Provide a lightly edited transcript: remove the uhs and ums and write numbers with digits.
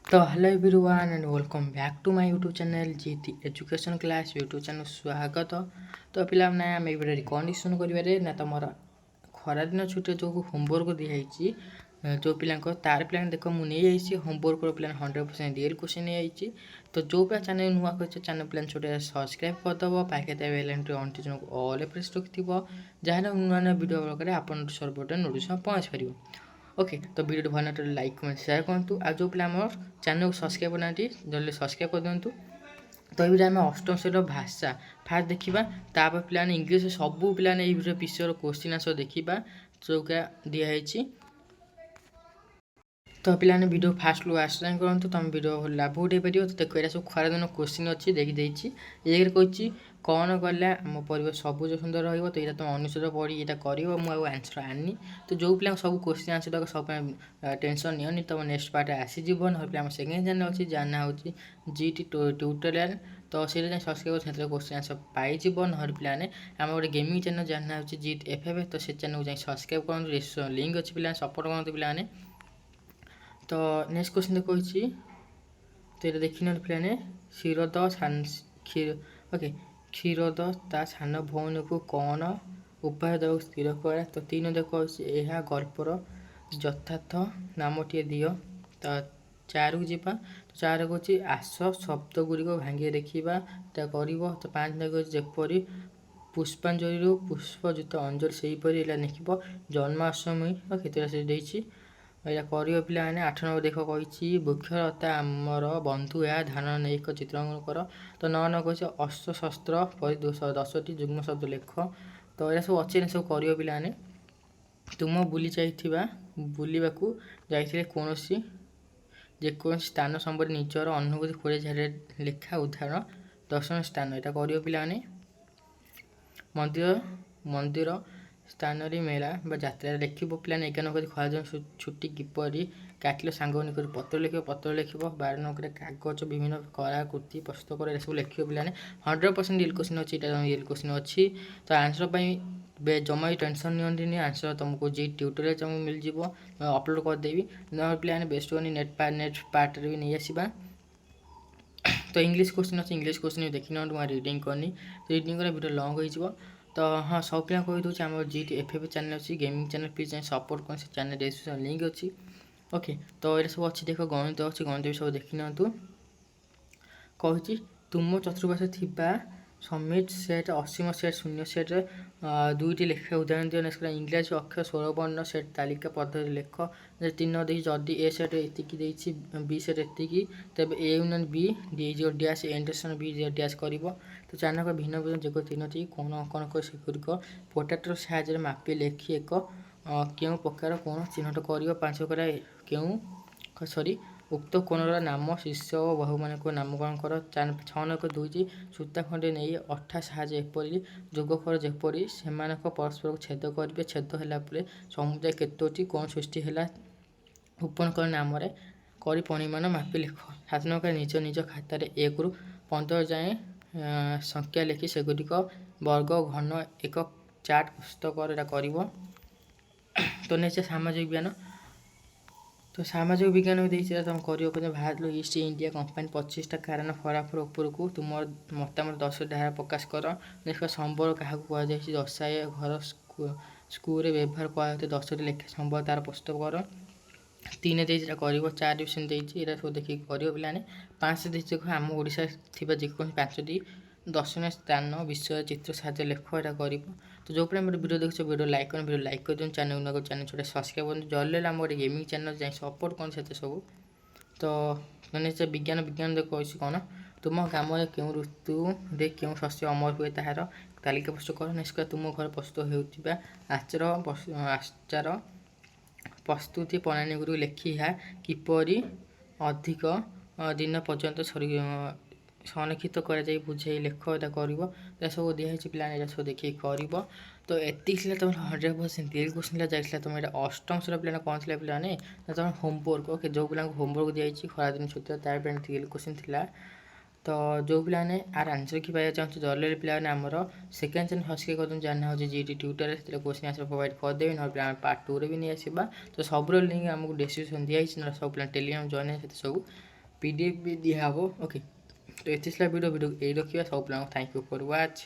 तो hello everyone and welcome back to my YouTube channel GT education class YouTube channel स्वागत। तो पिलाମାନେ ଆମେ ଏଇଟା ରିକଣ୍ଡିସନ୍ କରିବାରେ ନା ତମର ଖରାଦିନ ଛୁଟି ଯେଉଁ ହୋମୱାର୍କ ଦିଆହେଇଛି ଯେଉଁ ପିଲାଙ୍କ ତାର ପିଲାମାନେ ଦେଖ ମୁଁ ନେଇଯାଇଛି ହୋମୱାର୍କର ପିଲାମାନେ 100% ରିଏଲ୍ କ୍ୱେଶ୍ଚିନ୍ ନେଇଯାଇଛି। ତ ଯେଉଁ ପିଲା ଚ୍ୟାନେଲ୍ ନୂଆ କରିছে ଚ୍ୟାନେଲ୍ ପିଲାମାନେ ଛୋଟ ସବସ୍କ୍ରାଇବ୍ କରିଦେବ ପାଖରେ ଥିବା ବେଲ୍ ଆଇକନ୍ଟି ଅଣ୍ଟି ଜଣକୁ ଅଲ୍ ପ୍ରେସ୍ ରଖିଥିବ ଯାହାର ନୂଆ ନୂଆ ଭିଡ଼ିଓ ପ୍ରକାରେ ଆପଣଙ୍କ ସର୍ବୋଟା ନୋଟିଫିକେସନ୍ ପହଞ୍ଚି ପାରିବ। ओके तो वीडियो भल लाइक कमेंट शेयर करूँ आ जो पिला चैनल को सब्सक्राइब करना जल्दी सब्सक्राइब कर दिंतु। तो ये आम अष्टम श्रेणी भाषा फास्ट देखा तापर पे इंग्लीश सबू पे विषय क्वेश्चन आंसर देखा चौका दिखाई। तो पिलाने वीडियो फास्ट लास्ट टाइम करूँ तुम वीडियो लाभ उठे पार। तो देखो ये सब खरा दिन क्वेश्चन अच्छी देखी एक कही कौन गला आम परिवेश सबुज सुंदर रही। तो यहाँ तुम अनुसार पढ़ी यहाँ कर मुझे आंसर आनी। तो जो पिला सब क्वेश्चन आंसर तक सब टेंशन नि तुम नेक्स्ट पार्ट आसीज ना पे सेकेंड चैनल अच्छी जार ना हूँ जीटी ट्यूटोरियल। तो से सब्सक्राइब से क्वेश्चन आंसर पाइज ना पे आम गोटे गेमिंग चैनल जार ना हूँ जीट एफ तो से चैनल को सब्सक्राइब करूँ लिंक अच्छी पे सपोर्ट करते पे। तो नेक्स्ट क्वेश्चन देखो तो ये देखी पे क्षीरद ओके क्षीरद ता सान भौणी को कौन उपाय देव स्थिर करा। तो तीन देखो यह गल्पर यथार्थ नामटे दियो। तो चार को जीवा तो चार कहे आस शब्द गुड़िक भांगी देखा कर। तो पाँच देखो जपरी पुष्पांजलि पुष्पयुत अंजलि से लिख जन्माष्टमी ओके से यहाँ कर पे 8 नंबर देख कही वृक्षलता आमर बंधु या धारण नहीं एक चित्रांकन कर। तो 9 नंबर कही अस्त्र शस्त्र पर 10टी जुग्म शब्द लेख। तो यहाँ सब अच्छे सब कर पे तुम बुली जाइथिबा बुलिबाकू जाइथिले कोनोसी जेको स्थान संबंधी निजर अनुभूति खोजे झाड़े लेखा उदाहरण दर्शन स्थान यहाँ कर पे मंदिर मंदिर स्थान मेला यात्रा लिख पे 11 नंबर खरादिन छुट्टी किपर काटिल सांग निकट पत्र लिख 12 नंबर कागज विभिन्न कलाकृति प्रस्तुत कर सब लिख पे 100% रियल क्वेश्चन अच्छी रियल क्वेश्चन अच्छी। तो आंसर जमा टेंशन नि आंसर तुमको जी ट्यूटोरियल तुमको मिल जाव अपलोड करदेवी पे बेस्ट नेट पार्ट भी नहीं आसवा। तो इंग्लिश क्वेश्चन अच्छे इंग्लिश क्वेश्चन देखी ना रिडिंग करनी रिडिंग कर वीडियो लंग हो। तो हाँ सब पिला कही दूसरे आम जी एफ चैनल अच्छी गेमिंग चैनल प्लीज सपोर्ट कर चैनल डिस्क्रिप्शन लिंक अच्छी ओके। तो ये सब अच्छी देख गणित अच्छी गणित भी सब देखी ना कही तुम चतुर्पार्श्व थी समिट सेट असीम सेट शून्य सेट दुईटी लेखा उदाहरण दियो। नेक्स्ट इंग्राजी अक्षर 16 वर्ण सेट तालिका पद्धति लेख 3 देखिए जदि ए सेट एति बी सेट एति तेज A union B D dash intersection B dash कर। तो 4 नंबर भिन्न भिन्न जो 3टी कौन अंकन कर सेगुड़िक पोटाटर साहाଯ୍य मापी लेखि एक क्यों प्रकार कौन चिन्हट कर। 5 क्यों सरी उक्त कोणर नाम शिष्य और बहु मान को नामकरण कर। 6 नंबर 2 सूता खंडे नहीं अठा साहाଯ୍य एपरी जोग कर जेपरी से परस्पर को छेद करेंगे छेद होगापर समुदाय केतोटी कौन सृष्टि है उपनकर नाम कर परिमाण मापी लिख। 7 नंबर निज निज खातार 1 ରୁ 15 जाए संख्या लिखि सेगुड़िक वर्ग घन एक चार्ट प्रस्तुत कर। तो नेक्स्ट सामाजिक विज्ञान तो सामाजिक विज्ञान भी देखिए तुम कर भारत ईस्ट इंडिया कंपानी 25टा कारण खराबर उपर को तुम मतामत 10 धारा प्रकाश कर। नेक्स्ट संबर क्या कहुई दशाए घर स्कूल व्यवहार कहते 10टी लेखा संबर तार प्रस्तुत कर। 3 कर 4 भी सेमती यहाँ सब देखिए कर पे 5 देख आम ओडिशा थी जेको 5टी दर्शनीय स्थान विषय चित्र साहाଯ୍य लेख यहाँ कर। तो जो पे वीडियो देखो वीडियो लाइक कर दियो चैनल ना चैनल छोटे सब्सक्राइब कर जल्दी आम गोटे गेमिंग चैनल जाए सपोर्ट कर सब। तो मैंने विज्ञान विज्ञान देख कही कौन तुम ग्राम क्यों ऋतु दे क्यों शस्य अमर हुए तार तालिका प्रस्तुत कर। नेक्स्ट तुम घर प्रस्तुत होता आचार आचार प्रस्तुति प्रणाली गुड़ी लिखी है किपरि अधिक दिन पर्यंत संरक्षित कर बुझे लेख यहाँ कर सब दिखाई पे सब देखिए कर। तो एतिक तुम 100% रियल क्वेश्चन जाइए तुम अष्टम श्रेणी पे कौन थी पे तुम होमवर्क ओके जो पिला होमवर्क दिखाई खरादिन छुट्टी तार पे रियल क्वेश्चन थी। तो जो पे आर आंसर कि पाइबा चाहूँ जल्दी पे आमर सेकेंड चैनल सब्सक्राइब कर जानना हो जी ट्यूटोरियल से क्वेश्चन आंसर प्रोवाइड करदेवी ना पार्ट 2 भी नहीं आसवा। तो सब लिंक आमको डिस्क्रिप्शन दिखाई ना सब पे टेलीग्राम जॉइन है सब PDF ବି ଦିଆହେବ। ଓକେ, ତ ଏତେ ଥିଲା ଭିଡ଼ିଓ ଏଇ ରଖିବା। ସବୁ ପିଲାଙ୍କୁ ଥ୍ୟାଙ୍କ ୟୁ ଫର୍ ୱାଚ୍।